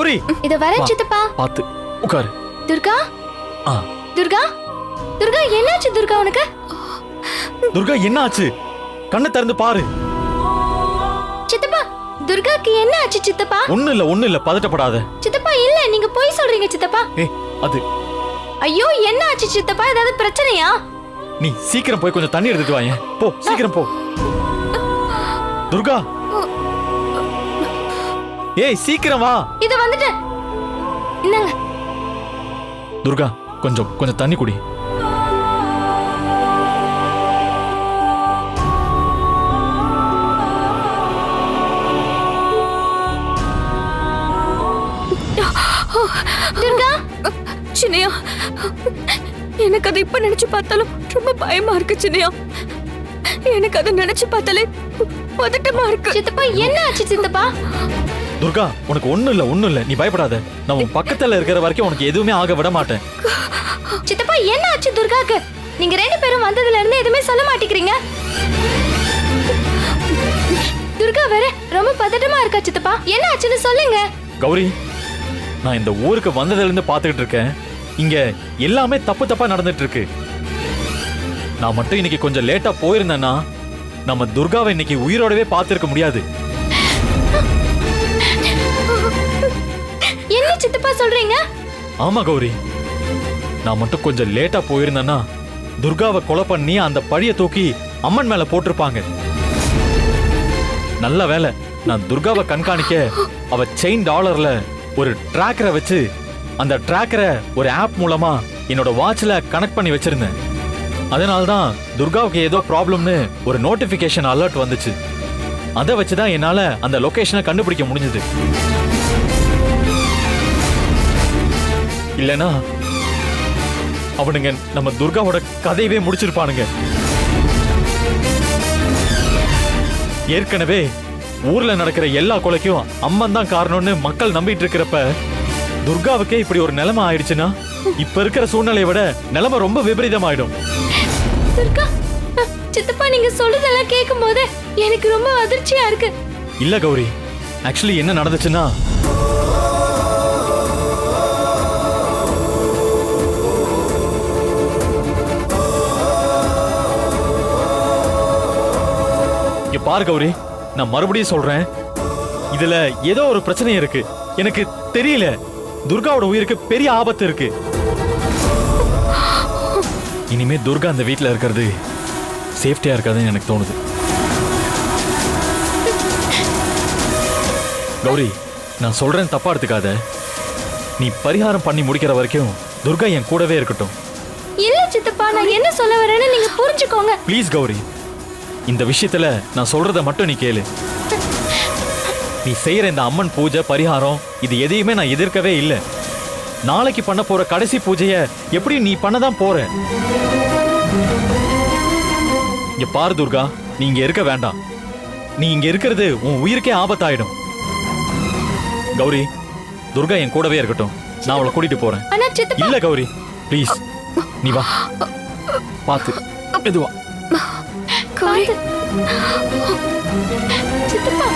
கௌரி இத வரேன் சித்தப்பா. பாத்து உட்காரு. துர்கா துர்கா துர்கா என்னாச்சு துர்கா உனக்கு? துர்கா என்ன ஆச்சு? கண்ணை திறந்து பாரு. சித்தப்பா துர்காக்கு என்ன ஆச்சு சித்தப்பா? ஒண்ணு இல்ல பதட்டப்படாத. சித்தப்பா இல்ல நீங்க போய் சொல்றீங்க சித்தப்பா. அது ஐயோ என்ன ஆச்சு சித்தப்பா? ஏதாவது பிரச்சனையா? நீ சீக்கிரம் போய் கொஞ்சம் தண்ணி எடுத்துட்டு வாங்க. போ சீக்கிரம் போ. துர்கா ஏய் சீக்கிரம் வா. இத வந்துட்டேன். என்னங்க துர்கா கொஞ்சம் தண்ணி குடி. துர்கா சின்னையா, எனக்கு அதை இப்ப நினைச்சு பார்த்தாலும் ரொம்ப பயமா இருக்கு சின்னையா. எனக்கு அதை நினைச்சு பார்த்தாலே பதட்டமா இருக்கு. சித்தப்பா என்ன ஆச்சு சித்தப்பா? துர்கா உனக்கு ஒண்ணும் இல்ல நீ பயப்படாத. நான் உன் பக்கத்துல இருக்கிற வரைக்கும் உனக்கு எதுவுமே ஆக விட மாட்டேன். சித்தப்பா என்ன ஆச்சு துர்காக்கு? நீங்க ரெண்டு பேரும் வந்ததுல இருந்து எதுவுமே சொல்ல மாட்டேங்கிறீங்க. துர்கா வேற ரொம்ப பதட்டமா இருக்கா சித்தப்பா. என்ன ஆச்சுன்னு சொல்லுங்க. கௌரி நான் இந்த ஊருக்கு வந்ததுல இருந்து பாத்துக்கிட்டு இருக்கேன். இங்க எல்லாமே தப்பா நடந்துட்டு இருக்கு. நான் மட்டும் இன்னைக்கு கொஞ்சம் லேட்டா போயிருந்தேன்னா நம்ம துர்காவை இன்னைக்கு உயிரோடவே பார்த்திருக்க முடியாது. என்ன சித்தப்பா சொல்றீங்க? ஆமா கௌரி, நான் மட்டும் கொஞ்சம் லேட்டா போயிருந்தேன்னா துர்காவை கொலை பண்ணி அந்த பழிய தூக்கி அம்மன் மேல போட்டிருப்பாங்க. நல்ல வேலை நான் துர்காவை கண்காணிக்க அவ செயின் டாலர்ல ஒரு டிராக்கரை வச்சு அந்த டிராக்கரை ஒரு ஆப் மூலமா என்னோட வாட்ச்ல கனெக்ட் பண்ணி வச்சிருந்தேன். அதனால்தான் துர்காவுக்கு ஏதோ ப்ராப்ளம்னு ஒரு நோட்டிபிகேஷன் அலர்ட் வந்துச்சு. அதை வச்சுதான் என்னால அந்த லொகேஷனை கண்டுபிடிக்க முடிஞ்சது. இல்லனா அவனுங்க நம்ம துர்காவோட கதையவே முடிச்சிருப்பானுங்க. ஏற்கனவே ஊர்ல நடக்கிற எல்லா கொலைக்கும் அம்மன் தான் காரணம்னு மக்கள் நம்பிட்டு இருக்கிறப்ப துர்காவுக்கே இப்படி ஒரு நிலைமை ஆயிடுச்சுன்னா இப்ப இருக்கிற சூழ்நிலையை விட நிலைமை ரொம்ப விபரீதமாயிடும். துர்கா சித்தப்பா நீங்க சொல்றதெல்லாம் கேட்கும் போது எனக்கு ரொம்ப அதிர்ச்சியா இருக்கு. இல்ல கௌரி, ஆக்சுவலி என்ன நடந்துச்சுன்னா இங்க பாரு கௌரி, நான் மறுபடியும் சொல்றேன், இதுல ஏதோ ஒரு பிரச்சனை இருக்கு. எனக்கு தெரியல, துர்காவோட உயிருக்கு பெரிய ஆபத்து இருக்கு. இனிமே துர்கா அந்த வீட்டுல இருக்கிறது சேஃப்டியா இருக்காதுன்னு எனக்கு தோணுது. கௌரி நான் சொல்றேன் தப்பா எடுத்துக்காத. நீ பரிகாரம் பண்ணி முடிக்கிற வரைக்கும் துர்கா என் கூடவே இருக்கட்டும். இல்ல சித்தப்பா நான் என்ன சொல்ல வரேன்னு நீங்க புரிஞ்சுக்கோங்க. ப்ளீஸ் கௌரி, இந்த விஷயத்துல நான் சொல்றத மட்டும் நீ கேளு. நீ செய்யற இந்த அம்மன் பூஜை பரிகாரம் இது எதையுமே நான் எதிர்க்கவே இல்லை. நாளைக்கு பண்ண போற கடைசி பூஜைய எப்படி நீ பண்ணதான் போற. இங்க பாரு துர்கா, நீ இங்க இருக்க வேண்டாம். நீ இங்க இருக்கிறது உன் உயிருக்கே ஆபத்தாயிடும். கௌரி, துர்கா என் கூடவே இருக்கட்டும். நான் அவளை கூட்டிட்டு போறேன். இல்ல கௌரி ப்ளீஸ், நீ வா. பாத்து மெதுவா. சித்தப்பா